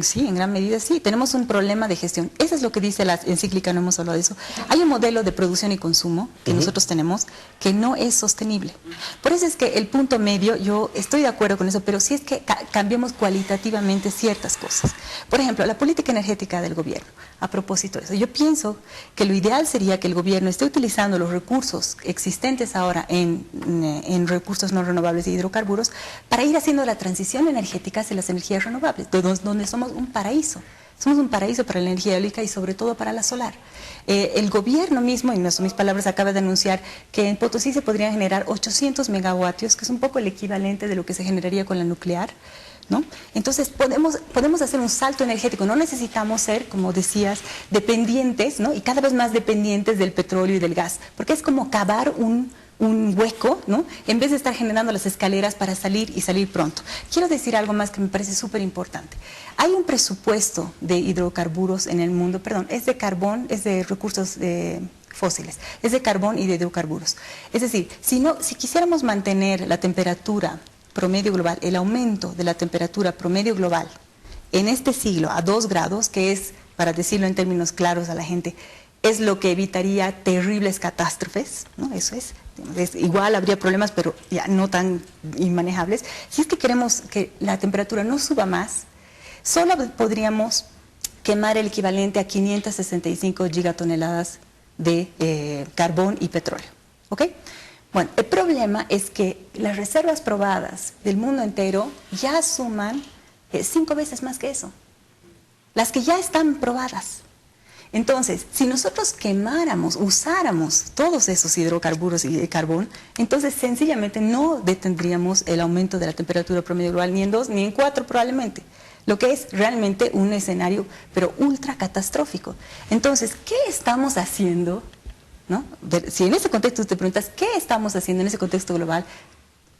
Sí, en gran medida sí. Tenemos un problema de gestión. Eso es lo que dice la encíclica, no hemos hablado de eso. Hay un modelo de producción y consumo que nosotros tenemos que no es sostenible. Por eso es que el punto medio, yo estoy de acuerdo con eso, pero sí es que cambiemos cualitativamente ciertas cosas. Por ejemplo, la política energética del gobierno. A propósito de eso, yo pienso que lo ideal sería que el gobierno esté utilizando los recursos existentes ahora en recursos no renovables y hidrocarburos para ir haciendo la transición energética hacia las energías renovables, donde somos un paraíso. Somos un paraíso para la energía eólica y sobre todo para la solar. El gobierno mismo, y no son mis palabras, acaba de anunciar que en Potosí se podrían generar 800 megavatios, que es un poco el equivalente de lo que se generaría con la nuclear, ¿no? Entonces podemos hacer un salto energético, no necesitamos ser, como decías, dependientes, ¿no? Y cada vez más dependientes del petróleo y del gas, porque es como cavar un hueco, ¿no? En vez de estar generando las escaleras para salir y salir pronto. Quiero decir algo más que me parece súper importante. Hay un presupuesto de hidrocarburos en el mundo, perdón, es de carbón, es de recursos fósiles, es de carbón y de hidrocarburos. Es decir, si quisiéramos mantener la temperatura promedio global, el aumento de la temperatura promedio global en este siglo a 2 grados, que es, para decirlo en términos claros a la gente, es lo que evitaría terribles catástrofes, ¿no? Eso es, igual habría problemas, pero ya no tan inmanejables. Si es que queremos que la temperatura no suba más, solo podríamos quemar el equivalente a 565 gigatoneladas de carbón y petróleo, ¿ok? Bueno, el problema es que las reservas probadas del mundo entero ya suman 5 veces más que eso. Las que ya están probadas. Entonces, si nosotros quemáramos, usáramos todos esos hidrocarburos y carbón, entonces sencillamente no detendríamos el aumento de la temperatura promedio global ni en 2 ni en 4 probablemente. Lo que es realmente un escenario, pero ultra catastrófico. Entonces, ¿qué estamos haciendo? ¿No? Si en ese contexto te preguntas, ¿qué estamos haciendo en ese contexto global?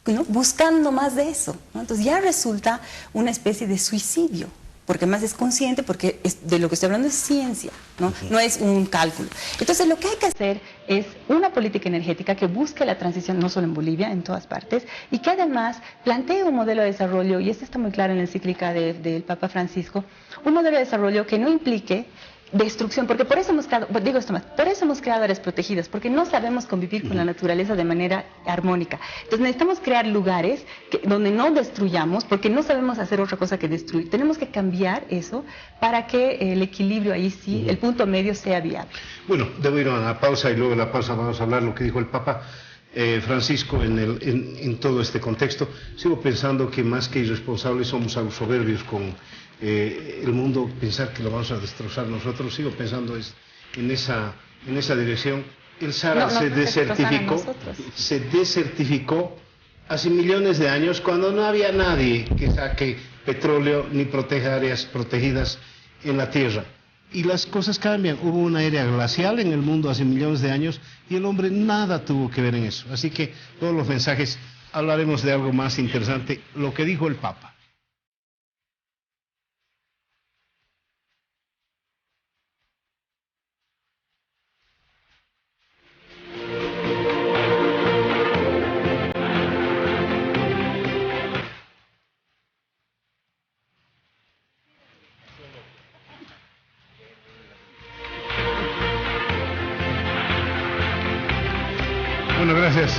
¿No? Buscando más de eso, ¿no? Entonces ya resulta una especie de suicidio, porque más es consciente, porque de lo que estoy hablando es ciencia, ¿no? No es un cálculo. Entonces lo que hay que hacer es una política energética que busque la transición, no solo en Bolivia, en todas partes, y que además plantee un modelo de desarrollo, y esto está muy claro en la encíclica del Papa Francisco, un modelo de desarrollo que no implique destrucción, porque por eso hemos creado, digo esto más, por eso hemos creado áreas protegidas, porque no sabemos convivir con la naturaleza de manera armónica. Entonces necesitamos crear lugares donde no destruyamos, porque no sabemos hacer otra cosa que destruir. Tenemos que cambiar eso para que el equilibrio ahí sí, el punto medio sea viable. Bueno, debo ir a la pausa y luego de la pausa vamos a hablar lo que dijo el Papa Francisco en todo este contexto. Sigo pensando que más que irresponsables somos algo soberbios con el mundo, pensar que lo vamos a destrozar nosotros. Sigo pensando en esa dirección. El Sahara se desertificó hace millones de años cuando no había nadie que saque petróleo ni proteja áreas protegidas en la tierra. Y las cosas cambian. Hubo una era glacial en el mundo hace millones de años y el hombre nada tuvo que ver en eso. Así que todos los mensajes hablaremos de algo más interesante, lo que dijo el Papa. Bueno, gracias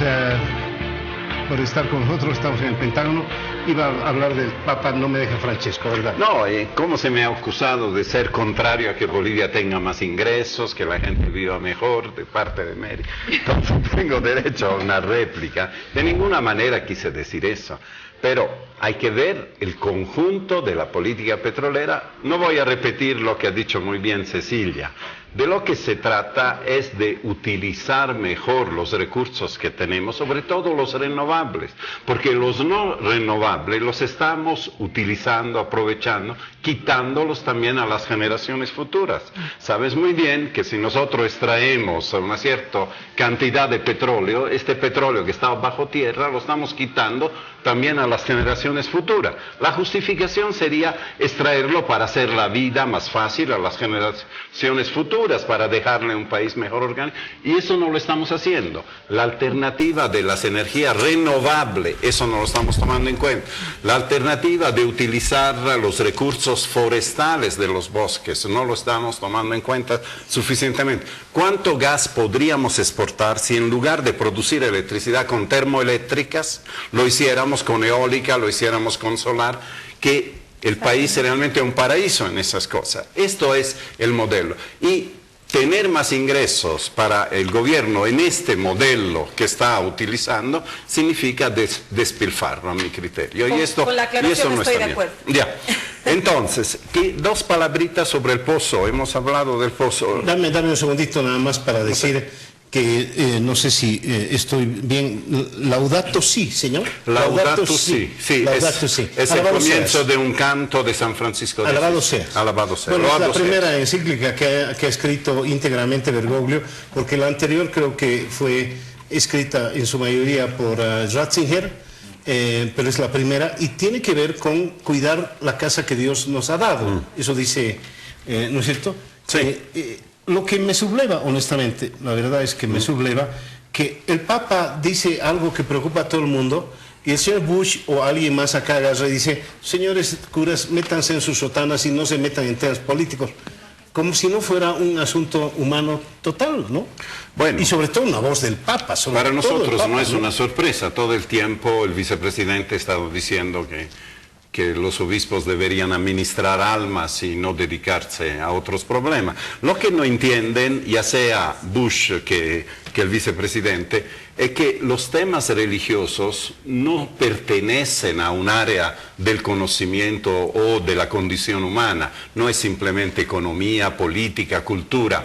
por estar con nosotros. Estamos en el Pentágono. Iba a hablar del Papa, no me deja Francesco, ¿verdad? No, ¿cómo se me ha acusado de ser contrario a que Bolivia tenga más ingresos, que la gente viva mejor de parte de Mary? Entonces tengo derecho a una réplica. De ninguna manera quise decir eso. Pero hay que ver el conjunto de la política petrolera. No voy a repetir lo que ha dicho muy bien Cecilia. De lo que se trata es de utilizar mejor los recursos que tenemos, sobre todo los renovables, porque los no renovables los estamos utilizando, aprovechando, quitándolos también a las generaciones futuras. Sabes muy bien que si nosotros extraemos una cierta cantidad de petróleo, este petróleo que está bajo tierra lo estamos quitando también a las generaciones futuras. La justificación sería extraerlo para hacer la vida más fácil a las generaciones futuras, para dejarle un país mejor organizado, y eso no lo estamos haciendo. La alternativa de las energías renovables, eso no lo estamos tomando en cuenta. La alternativa de utilizar los recursos forestales de los bosques, no lo estamos tomando en cuenta suficientemente. ¿Cuánto gas podríamos exportar si en lugar de producir electricidad con termoeléctricas, lo hiciéramos con eólica, lo hiciéramos con solar, que el país es realmente un paraíso en esas cosas? Esto es el modelo. Y tener más ingresos para el gobierno en este modelo que está utilizando significa despilfarro, a mi criterio. Con la aclaración no estoy está de acuerdo. Ya. Entonces, dos palabritas sobre el pozo. Hemos hablado del pozo. Dame un segundito nada más para decir que no sé si estoy bien. Laudato si, señor. Laudato si. Sí, Laudato si. Es el comienzo de un canto de San Francisco de Asís. Alabado seas. Alabado seas. Bueno, es la primera encíclica que ha escrito íntegramente Bergoglio, porque la anterior creo que fue escrita en su mayoría por Ratzinger, pero es la primera y tiene que ver con cuidar la casa que Dios nos ha dado. Eso dice, ¿no es cierto? Sí. Lo que me subleva, honestamente, la verdad es que me subleva, que el Papa dice algo que preocupa a todo el mundo y el señor Bush o alguien más acá agarra y dice, señores curas, métanse en sus sotanas y no se metan en temas políticos, como si no fuera un asunto humano total, ¿no? Bueno, y sobre todo una voz del Papa. Para nosotros no es una sorpresa, todo el tiempo el vicepresidente ha estado diciendo que los obispos deberían administrar almas y no dedicarse a otros problemas. Lo que no entienden, ya sea Bush que el vicepresidente, es que los temas religiosos no pertenecen a un área del conocimiento o de la condición humana, no es simplemente economía, política, cultura.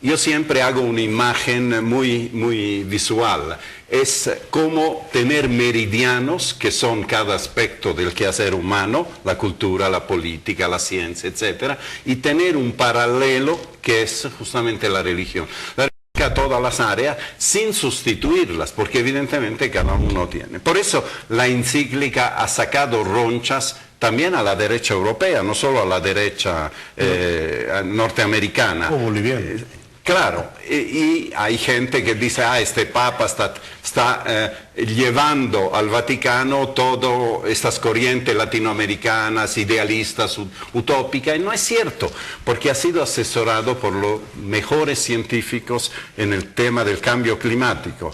Yo siempre hago una imagen muy visual, es como tener meridianos que son cada aspecto del quehacer humano, la cultura, la política, la ciencia, etc., y tener un paralelo que es justamente la religión. A todas las áreas sin sustituirlas, porque evidentemente cada uno tiene. Por eso la encíclica ha sacado ronchas también a la derecha europea, no solo a la derecha norteamericana. O boliviana. Claro, y hay gente que dice, este Papa está llevando al Vaticano todas estas corrientes latinoamericanas, idealistas, utópicas, y no es cierto, porque ha sido asesorado por los mejores científicos en el tema del cambio climático.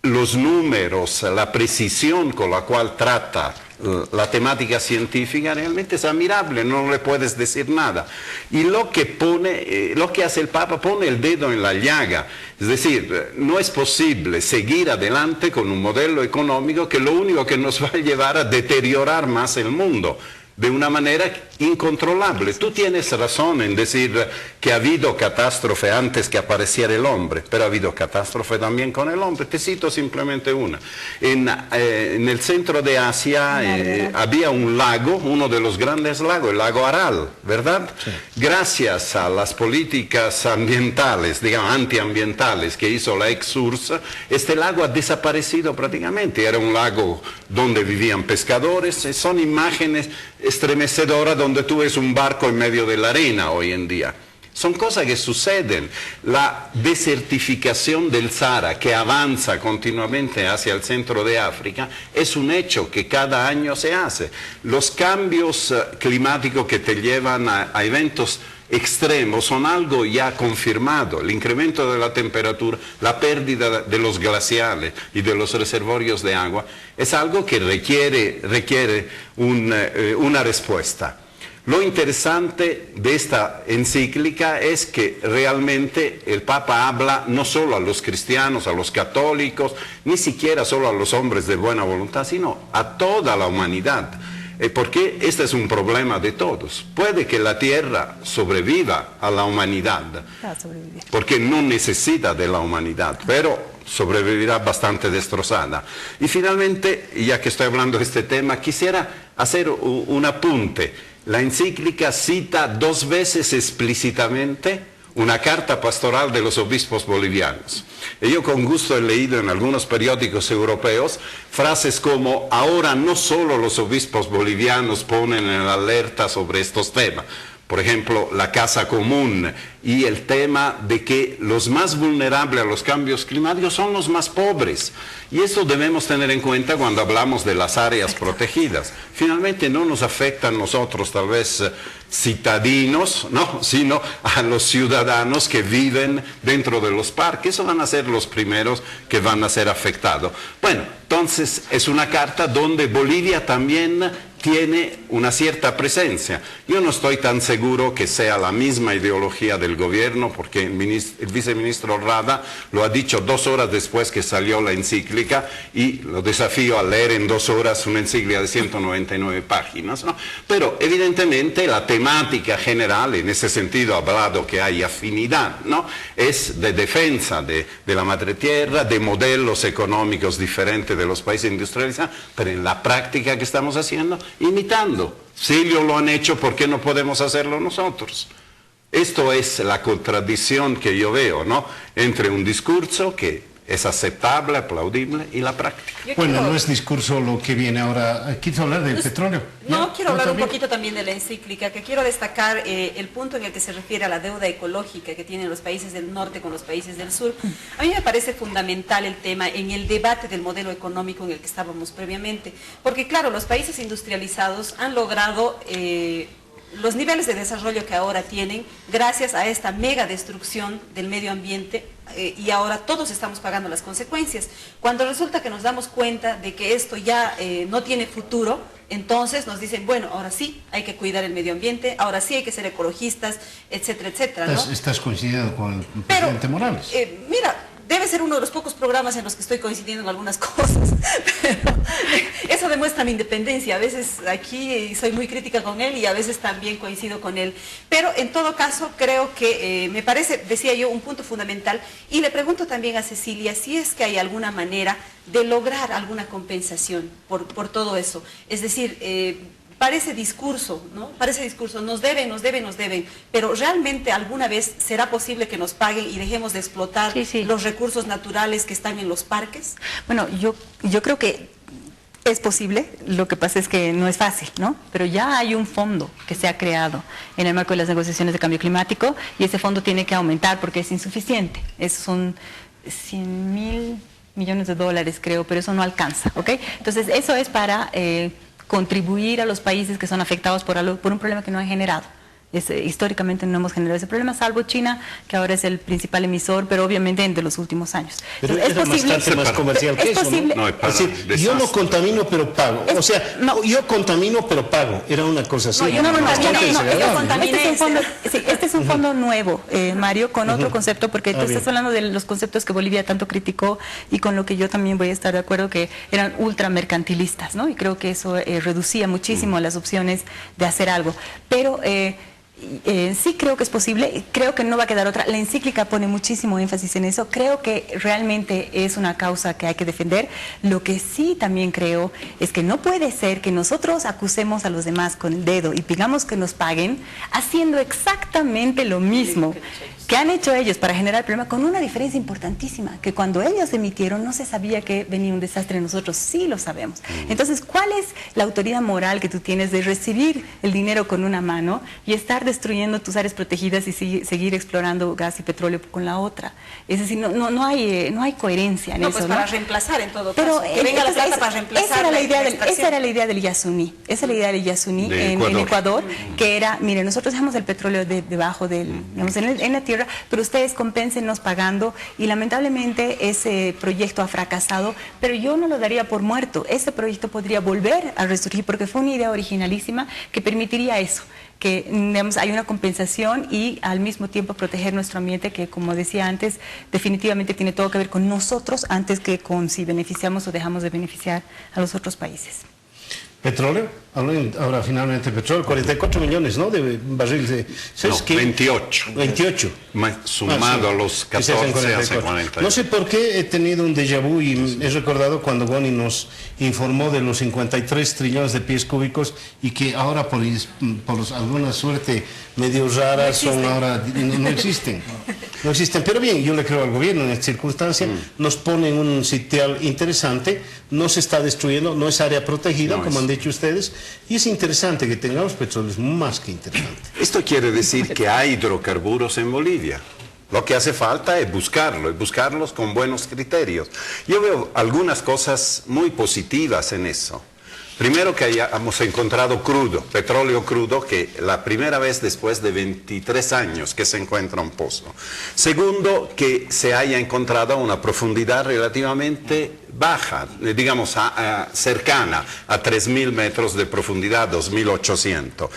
Los números, la precisión con la cual trata la temática científica realmente es admirable, no le puedes decir nada. Y lo que hace el Papa, pone el dedo en la llaga. Es decir, no es posible seguir adelante con un modelo económico que lo único que nos va a llevar a deteriorar más el mundo de una manera incontrolable. Tú tienes razón en decir que ha habido catástrofe antes que apareciera el hombre, pero ha habido catástrofe también con el hombre. Te cito simplemente una. En el centro de Asia había un lago, uno de los grandes lagos, el lago Aral, ¿verdad? Sí. Gracias a las políticas ambientales, digamos antiambientales que hizo la ex-URSS, este lago ha desaparecido prácticamente. Era un lago donde vivían pescadores, son imágenes estremecedora donde tú ves un barco en medio de la arena hoy en día. Son cosas que suceden. La desertificación del Sahara, que avanza continuamente hacia el centro de África, es un hecho que cada año se hace. Los cambios climáticos que te llevan a eventos extremos son algo ya confirmado. El incremento de la temperatura, la pérdida de los glaciares y de los reservorios de agua es algo que requiere una respuesta. Lo interesante de esta encíclica es que realmente el Papa habla no solo a los cristianos, a los católicos, ni siquiera solo a los hombres de buena voluntad, sino a toda la humanidad. Porque este es un problema de todos. Puede que la Tierra sobreviva a la humanidad, porque no necesita de la humanidad, pero sobrevivirá bastante destrozada. Y finalmente, ya que estoy hablando de este tema, quisiera hacer un apunte. La encíclica cita 2 veces explícitamente una carta pastoral de los obispos bolivianos. Y yo con gusto he leído en algunos periódicos europeos frases como: ahora no solo los obispos bolivianos ponen en alerta sobre estos temas, por ejemplo, la casa común y el tema de que los más vulnerables a los cambios climáticos son los más pobres. Y eso debemos tener en cuenta cuando hablamos de las áreas protegidas. Finalmente no nos afecta a nosotros, tal vez citadinos, ¿no?, sino a los ciudadanos que viven dentro de los parques. Esos van a ser los primeros que van a ser afectados. Bueno, entonces es una carta donde Bolivia también tiene una cierta presencia. Yo no estoy tan seguro que sea la misma ideología del gobierno, porque el viceministro Rada lo ha dicho 2 horas después que salió la encíclica, y lo desafío a leer en 2 horas una encíclica de 199 páginas, ¿no? Pero evidentemente la temática general, en ese sentido ha hablado que hay afinidad, ¿no?, es de defensa de la madre tierra, de modelos económicos diferentes de los países industrializados, pero en la práctica que estamos haciendo, imitando. Si ellos lo han hecho, ¿por qué no podemos hacerlo nosotros? Esto es la contradicción que yo veo, ¿no?, entre un discurso que es aceptable, aplaudible, y la práctica. Bueno, no es discurso lo que viene ahora. ¿Quiero hablar del petróleo? No, quiero hablar un poquito también de la encíclica, que quiero destacar el punto en el que se refiere a la deuda ecológica que tienen los países del norte con los países del sur. A mí me parece fundamental el tema en el debate del modelo económico en el que estábamos previamente, porque claro, los países industrializados han logrado los niveles de desarrollo que ahora tienen gracias a esta mega destrucción del medio ambiente, y ahora todos estamos pagando las consecuencias. Cuando resulta que nos damos cuenta de que esto ya no tiene futuro, entonces nos dicen, bueno, ahora sí hay que cuidar el medio ambiente, ahora sí hay que ser ecologistas, etcétera, etcétera, ¿no? Estás coincidiendo con el presidente Morales. Mira, debe ser uno de los pocos programas en los que estoy coincidiendo en algunas cosas, pero eso demuestra mi independencia. A veces aquí soy muy crítica con él y a veces también coincido con él. Pero en todo caso creo que me parece, decía yo, un punto fundamental. Y le pregunto también a Cecilia si es que hay alguna manera de lograr alguna compensación por todo eso. Es decir, parece discurso, ¿no? Parece discurso, nos deben, pero realmente alguna vez será posible que nos paguen y dejemos de explotar los recursos naturales que están en los parques. Bueno, yo creo que es posible, lo que pasa es que no es fácil, ¿no? Pero ya hay un fondo que se ha creado en el marco de las negociaciones de cambio climático y ese fondo tiene que aumentar porque es insuficiente. Son 100.000 millones de dólares, creo, pero eso no alcanza, ¿ok? Entonces, eso es para contribuir a los países que son afectados por un problema que no han generado. Históricamente no hemos generado ese problema, salvo China, que ahora es el principal emisor, pero obviamente de los últimos años. Pero entonces, es posible, bastante más comercial que eso, ¿no? No, es decir, yo no contamino pero pago. O sea, no, yo contamino pero pago. Era una cosa así. Yo contaminé. Este es un fondo nuevo, Mario, con otro concepto, porque tú estás hablando de los conceptos que Bolivia tanto criticó y con lo que yo también voy a estar de acuerdo, que eran ultramercantilistas, ¿no? Y creo que eso reducía muchísimo las opciones de hacer algo. Pero sí creo que es posible, creo que no va a quedar otra. La encíclica pone muchísimo énfasis en eso, creo que realmente es una causa que hay que defender. Lo que sí también creo es que no puede ser que nosotros acusemos a los demás con el dedo y pidamos que nos paguen haciendo exactamente lo mismo que han hecho ellos para generar el problema, con una diferencia importantísima, que cuando ellos emitieron no se sabía que venía un desastre, nosotros sí lo sabemos. Entonces, ¿cuál es la autoridad moral que tú tienes de recibir el dinero con una mano y estar destruyendo tus áreas protegidas y seguir explorando gas y petróleo con la otra? Es decir, no hay coherencia en eso. Pues para reemplazar en todo caso. Pero que venga la plata para reemplazar. Esa era la idea del Yasuní. Esa era la idea del Yasuní en Ecuador, que era, mire, nosotros dejamos el petróleo debajo digamos, en la tierra, pero ustedes compénsenos pagando, y lamentablemente ese proyecto ha fracasado, pero yo no lo daría por muerto. Ese proyecto podría volver a resurgir porque fue una idea originalísima que permitiría eso, que digamos, hay una compensación y al mismo tiempo proteger nuestro ambiente, que como decía antes, definitivamente tiene todo que ver con nosotros antes que con si beneficiamos o dejamos de beneficiar a los otros países. ¿Petróleo? Ahora finalmente petróleo, 44 millones, ¿no? De barriles de... No, 28. 28. Sumado a los 14 hace 40. No sé por qué he tenido un déjà vu y he recordado cuando Goni nos informó de los 53 trillones de pies cúbicos y que ahora por alguna suerte medio raras son ahora, no existen. No existen, pero bien, yo le creo al gobierno en esta circunstancia, nos pone en un sitial interesante, no se está destruyendo, no es área protegida, como han dicho ustedes, y es interesante que tengamos petróleo, es más que interesante. Esto quiere decir que hay hidrocarburos en Bolivia. Lo que hace falta es buscarlo, y buscarlos con buenos criterios. Yo veo algunas cosas muy positivas en eso. Primero, que hayamos encontrado petróleo crudo, que la primera vez después de 23 años que se encuentra un pozo. Segundo, que se haya encontrado a una profundidad relativamente baja, digamos cercana a 3.000 metros de profundidad, 2.800,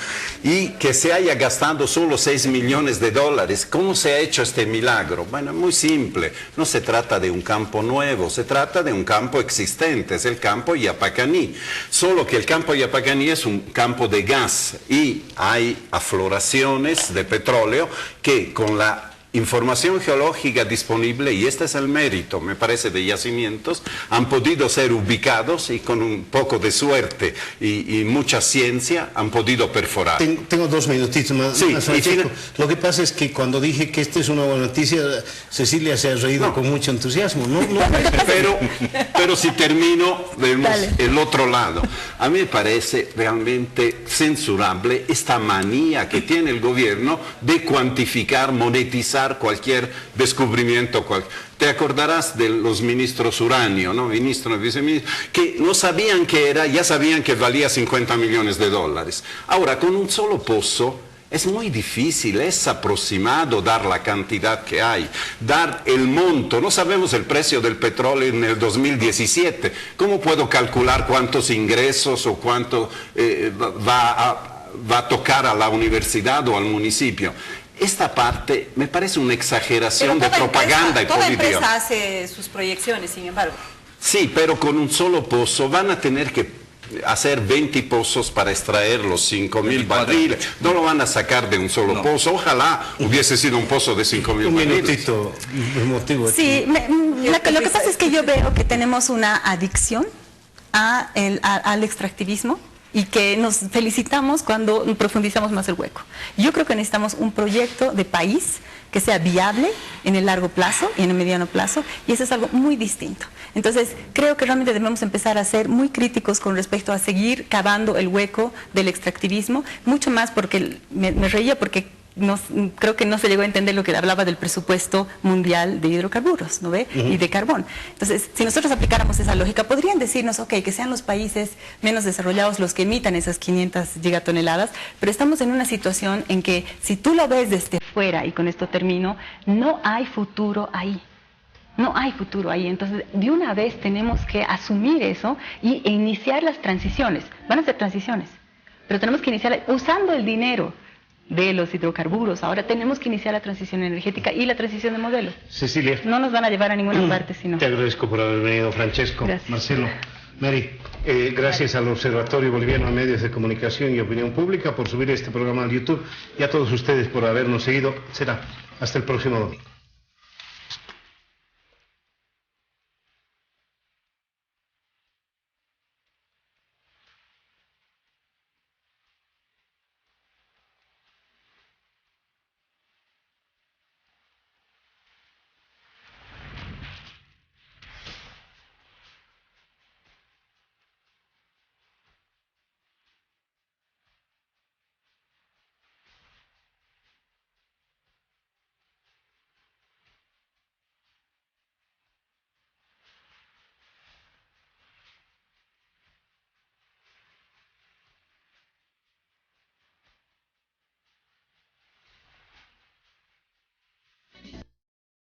y que se haya gastado solo 6 millones de dólares. ¿Cómo se ha hecho este milagro? Bueno, muy simple, no se trata de un campo nuevo, se trata de un campo existente, es el campo Yapacaní, solo que el campo Yapacaní es un campo de gas y hay afloraciones de petróleo que con la información geológica disponible, y este es el mérito, me parece, de yacimientos, han podido ser ubicados y con un poco de suerte y mucha ciencia han podido perforar. Tengo 2 minutitos más. Sí, lo que pasa es que cuando dije que esta es una buena noticia, Cecilia se ha reído con mucho entusiasmo. Pero si termino, vemos el otro lado. A mí me parece realmente censurable esta manía que tiene el gobierno de cuantificar, monetizar cualquier descubrimiento. Te acordarás de los ministros Uranio, ¿no? Ministro, viceministro, que no sabían qué era, ya sabían que valía 50 millones de dólares. Ahora, con un solo pozo es muy difícil, es aproximado dar la cantidad que hay, dar el monto. No sabemos el precio del petróleo en el 2017. ¿Cómo puedo calcular cuántos ingresos o cuánto va a tocar a la universidad o al municipio? esta parte me parece una exageración de Pero toda propaganda y toda política. empresa hace sus proyecciones, sin embargo. Sí, pero con un solo pozo van a tener que hacer 20 pozos para extraer los 5.000 barriles. No lo van a sacar de un solo pozo. Ojalá hubiese sido un pozo de 5.000 Un barriles. minutito, el motivo. Sí, lo que pasa es que yo veo que tenemos una adicción al extractivismo y que nos felicitamos cuando profundizamos más el hueco. Yo creo que necesitamos un proyecto de país que sea viable en el largo plazo y en el mediano plazo, y eso es algo muy distinto. Entonces, creo que realmente debemos empezar a ser muy críticos con respecto a seguir cavando el hueco del extractivismo, mucho más porque me reía porque creo que no se llegó a entender lo que hablaba del presupuesto mundial de hidrocarburos, ¿no ve? Y de carbón. Entonces, si nosotros aplicáramos esa lógica, podrían decirnos, ok, que sean los países menos desarrollados los que emitan esas 500 gigatoneladas, pero estamos en una situación en que, si tú lo ves desde fuera, y con esto termino, no hay futuro ahí. No hay futuro ahí. Entonces, de una vez tenemos que asumir eso e iniciar las transiciones. Van a ser transiciones, pero tenemos que iniciar usando el dinero de los hidrocarburos. Ahora tenemos que iniciar la transición energética y la transición de modelo. Cecilia. No nos van a llevar a ninguna parte, sino. Te agradezco por haber venido, Francesco. Gracias. Marcelo. Mary, gracias al Observatorio Boliviano de Medios de Comunicación y Opinión Pública por subir este programa al YouTube, y a todos ustedes por habernos seguido. Será hasta el próximo domingo.